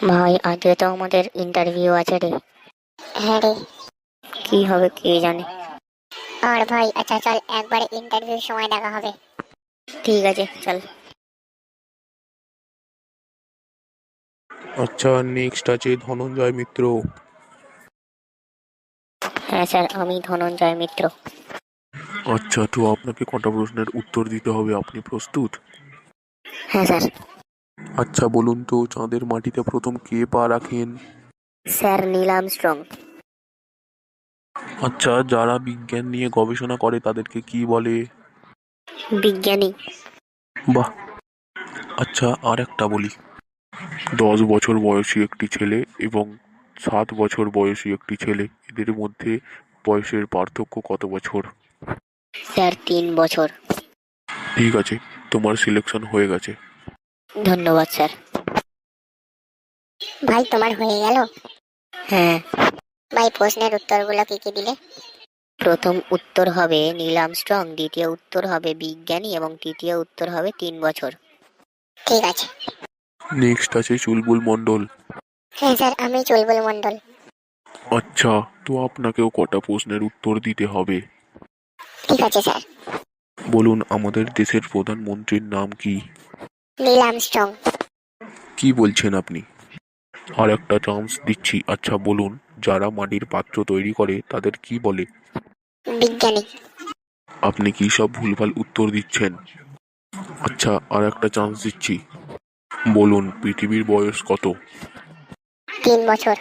ভাই আজকে তো আমাদের ইন্টারভিউ আছে রে। হ্যাঁ রে। কি হবে কে জানে। আর ভাই আচ্ছা চল একবারে ইন্টারভিউর সময় দেখা হবে। ঠিক আছে চল। আচ্ছা, নেক্সট আছে ধনঞ্জয় মিত্র। হ্যাঁ স্যার, আমি ধনঞ্জয় মিত্র। আচ্ছা, তো আপনাকে কটা প্রশ্নের উত্তর দিতে হবে, আপনি প্রস্তুত? হ্যাঁ স্যার। আচ্ছা বলুন তো, চাঁদের মাটিতে প্রথম কে পা রাখেন? Sir Neil Armstrong. আচ্ছা, যারা বিজ্ঞান নিয়ে গবেষণা করে তাদেরকে কি বলে? বিজ্ঞানী। বাহ। আচ্ছা, আর একটা বলি, 10 বছর বয়সী একটি ছেলে এবং 7 বছর বয়সী একটি ছেলে, এদের মধ্যে বয়সের পার্থক্য কত বছর? স্যার 3 বছর। ঠিক আছে, তোমার সিলেকশন হয়ে গেছে। ধন্যবাদ স্যার। ভাই তোমার হয়ে গেল? হ্যাঁ। ভাই প্রশ্নের উত্তরগুলো কি কি দিলে? প্রথম উত্তর হবে নীল আর্মস্ট্রং, দ্বিতীয় উত্তর হবে বিজ্ঞানী এবং তৃতীয় উত্তর হবে 3 বছর। ঠিক আছে। নেক্সট আছে চুলবুল মণ্ডল। হ্যাঁ স্যার, আমি চুলবুল মণ্ডল। আচ্ছা, তো আপনাকেও কটা প্রশ্নের উত্তর দিতে হবে। ঠিক আছে স্যার। বলুন, আমাদের দেশের প্রধানমন্ত্রীর নাম কি? Neil Armstrong. কি বলছেন আপনি? আর একটা চান্স দিচ্ছি। আচ্ছা বলুন, যারা মাটির পাত্র তৈরি করে তাদের কি বলে? বিজ্ঞানী। আপনি কি সব ভুলভাল উত্তর দিচ্ছেন? আচ্ছা, আর একটা চান্স দিচ্ছি। বলুন, পৃথিবীর বয়স কত? 3 বছর।